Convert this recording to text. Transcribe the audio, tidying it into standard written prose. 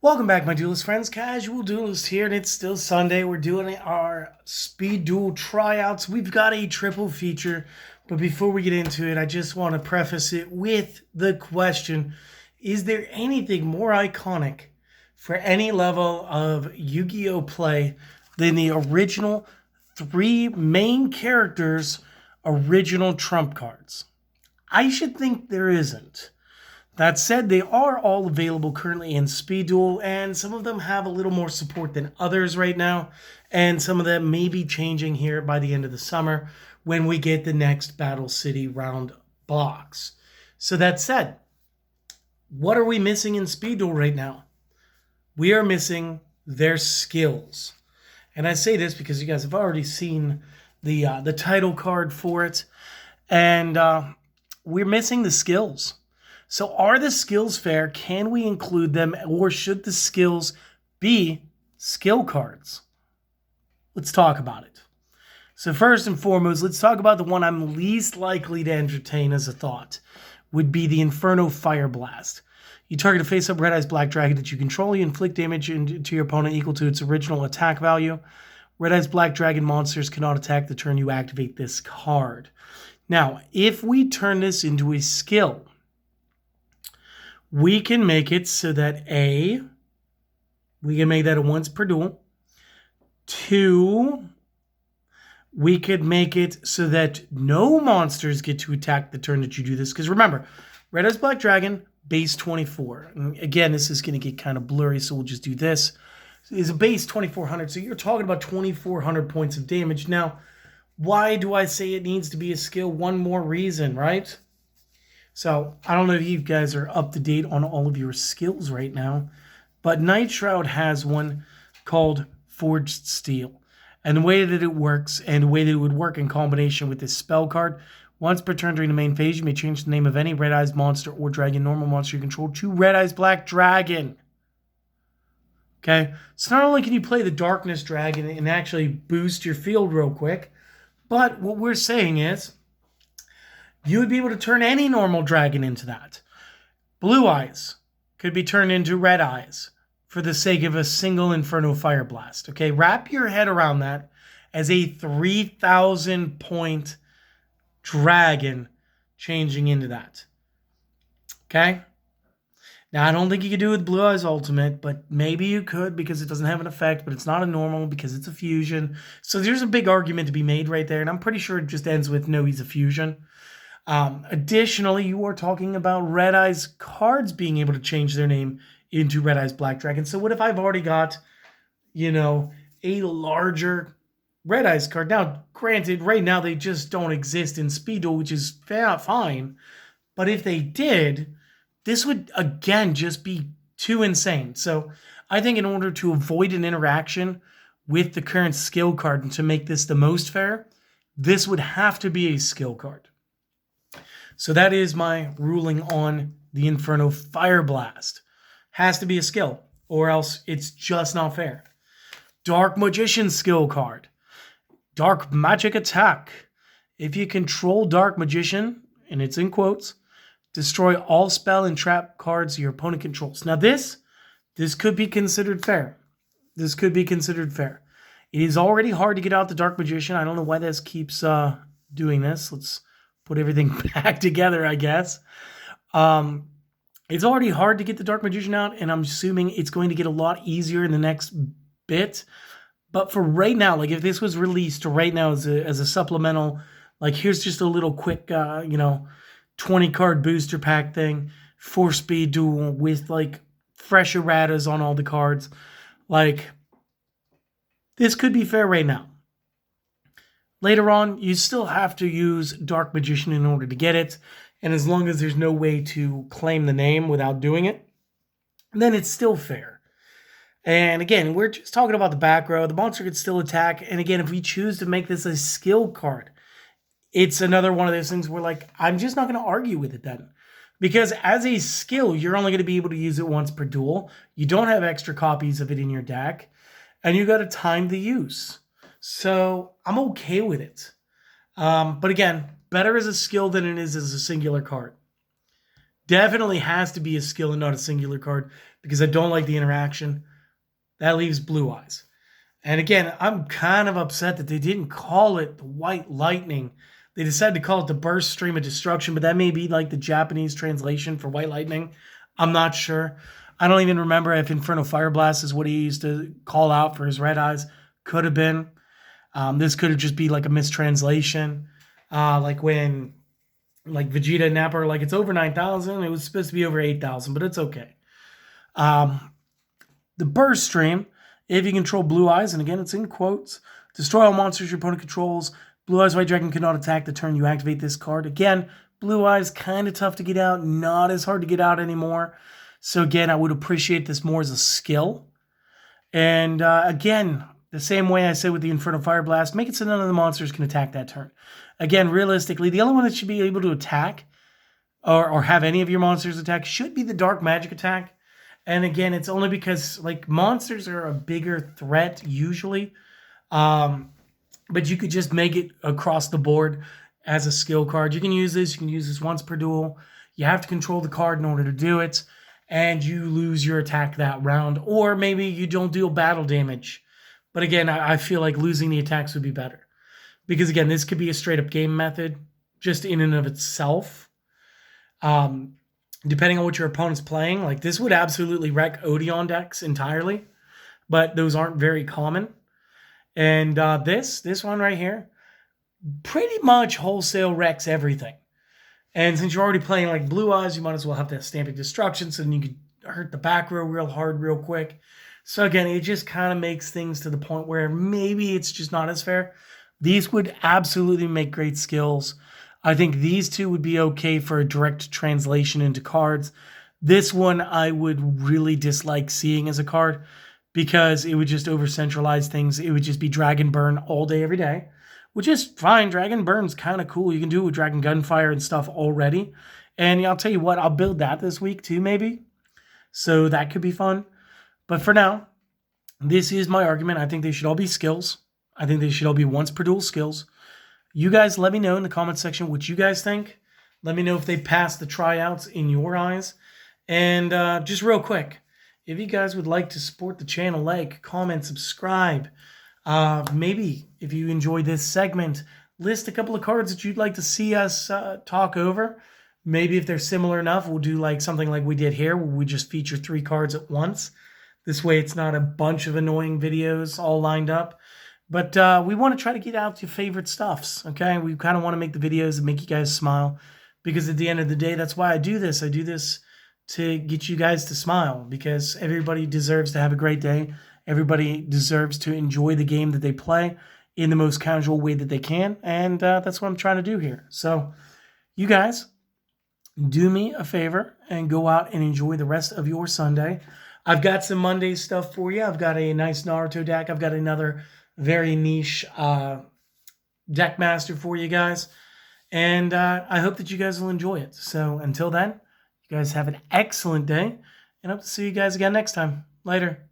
Welcome back, my Duelist friends. Casual Duelist here, and it's still Sunday. We're doing our speed duel tryouts. We've got a triple feature, but before we get into it, I just want to preface it with the question, is there anything more iconic for any level of Yu-Gi-Oh! Play than the original three main characters' original trump cards? I should think there isn't. That said, they are all available currently in Speed Duel, and some of them have a little more support than others right now, and some of them may be changing here by the end of the summer when we get the next Battle City round box. So that said, what are we missing in Speed Duel right now? We are missing their skills. And I say this because you guys have already seen the title card for it, and we're missing the skills. So are the skills fair? Can we include them, or should the skills be skill cards? Let's talk about it. So first and foremost, let's talk about the one I'm least likely to entertain as a thought, would be the Inferno Fire Blast. You target a face-up Red Eyes Black Dragon that you control. You inflict damage to your opponent equal to its original attack value. Red Eyes Black Dragon monsters cannot attack the turn you activate this card. Now, if we turn this into a skill, we can make it so that we can make that a once per duel. 2, we could make it so that no monsters get to attack the turn that you do this. Because remember, Red Eyes Black Dragon, base 24. And again, this is going to get kind of blurry, so we'll just do this. It's a base 2400, so you're talking about 2400 points of damage. Now, why do I say it needs to be a skill? One more reason, right? So, I don't know if you guys are up to date on all of your skills right now, but Night Shroud has one called Forged Steel. And the way that it works, and the way that it would work in combination with this spell card, once per turn during the main phase, you may change the name of any Red Eyes monster or dragon normal monster you control to Red Eyes Black Dragon. Okay? So not only can you play the Darkness Dragon and actually boost your field real quick, but what we're saying is, you would be able to turn any normal dragon into that. Blue Eyes could be turned into Red Eyes for the sake of a single Inferno Fire Blast. Okay, wrap your head around that as a 3,000 point dragon changing into that. Okay? Now, I don't think you could do it with Blue Eyes Ultimate, but maybe you could because it doesn't have an effect, but it's not a normal because it's a fusion. So there's a big argument to be made right there, and I'm pretty sure it just ends with no, he's a fusion. Additionally, you are talking about Red Eyes cards being able to change their name into Red Eyes Black Dragon. So what if I've already got, a larger Red Eyes card? Now, granted, right now they just don't exist in Speed Duel, which is fine. But if they did, this would, again, just be too insane. So I think in order to avoid an interaction with the current skill card and to make this the most fair, this would have to be a skill card. So that is my ruling on the Inferno Fire Blast. Has to be a skill, or else it's just not fair. Dark Magician skill card. Dark Magic Attack. If you control Dark Magician, and it's in quotes, destroy all spell and trap cards your opponent controls. Now this could be considered fair. This could be considered fair. It is already hard to get out the Dark Magician. I don't know why this keeps doing this. Let's put everything back together, I guess. It's already hard to get the Dark Magician out, and I'm assuming it's going to get a lot easier in the next bit. But for right now, like if this was released right now as a supplemental, like here's just a little quick, 20 card booster pack thing for Speed Duel with like fresh erratas on all the cards. Like this could be fair right now. Later on, you still have to use Dark Magician in order to get it. And as long as there's no way to claim the name without doing it, then it's still fair. And again, we're just talking about the back row. The monster could still attack. And again, if we choose to make this a skill card, it's another one of those things where like, I'm just not going to argue with it then. Because as a skill, you're only going to be able to use it once per duel. You don't have extra copies of it in your deck. And you got to time the use. So I'm okay with it. But again, better as a skill than it is as a singular card. definitely has to be a skill and not a singular card because I don't like the interaction. That leaves Blue Eyes. And again, I'm kind of upset that they didn't call it the White Lightning. They decided to call it the Burst Stream of Destruction, but that may be like the Japanese translation for White Lightning. I'm not sure. I don't even remember if Inferno Fire Blast is what he used to call out for his red eyes. Could have been. This could have just be like a mistranslation. Like when like Vegeta and Nappa are like, it's over 9,000. It was supposed to be over 8,000, but it's okay. The Burst Stream, if you control Blue Eyes, and again, it's in quotes, destroy all monsters your opponent controls. Blue Eyes White Dragon cannot attack the turn you activate this card. Again, Blue Eyes, kind of tough to get out, not as hard to get out anymore. So again, I would appreciate this more as a skill. And again, the same way I said with the Inferno Fire Blast, make it so none of the monsters can attack that turn. Again, realistically, the only one that should be able to attack or have any of your monsters attack should be the Dark Magic attack. And again, it's only because like monsters are a bigger threat usually. But you could just make it across the board as a skill card. You can use this. You can use this once per duel. You have to control the card in order to do it. And you lose your attack that round. Or maybe you don't deal battle damage. But again, I feel like losing the attacks would be better. Because again, this could be a straight up game method just in and of itself. Depending on what your opponent's playing. Like this would absolutely wreck Odeon decks entirely. But those aren't very common. And this one right here pretty much wholesale wrecks everything. And since you're already playing like Blue Eyes, you might as well have that Stamping Destruction so then you could hurt the back row real hard, real quick. So again, it just kind of makes things to the point where maybe it's just not as fair. These would absolutely make great skills. I think these two would be okay for a direct translation into cards. This one I would really dislike seeing as a card because it would just over-centralize things. It would just be Dragon Burn all day, every day, which is fine. Dragon Burn's kind of cool. You can do it with Dragon Gunfire and stuff already. And yeah, I'll tell you what, I'll build that this week too, maybe. So that could be fun. But for now, this is my argument. I think they should all be skills. I think they should all be once per duel skills. You guys let me know in the comment section what you guys think. Let me know if they pass the tryouts in your eyes. And just real quick, if you guys would like to support the channel, like, comment, subscribe. Maybe if you enjoyed this segment, list a couple of cards that you'd like to see us talk over. Maybe if they're similar enough, we'll do like something like we did here, where we just feature 3 cards at once. This way it's not a bunch of annoying videos all lined up. But we want to try to get out your favorite stuffs, okay? We kind of want to make the videos that make you guys smile. Because at the end of the day, that's why I do this. I do this to get you guys to smile. Because everybody deserves to have a great day. Everybody deserves to enjoy the game that they play in the most casual way that they can. And that's what I'm trying to do here. So, you guys, do me a favor and go out and enjoy the rest of your Sunday. I've got some Monday stuff for you. I've got a nice Naruto deck. I've got another very niche deck master for you guys. And I hope that you guys will enjoy it. So until then, you guys have an excellent day. And I hope to see you guys again next time. Later.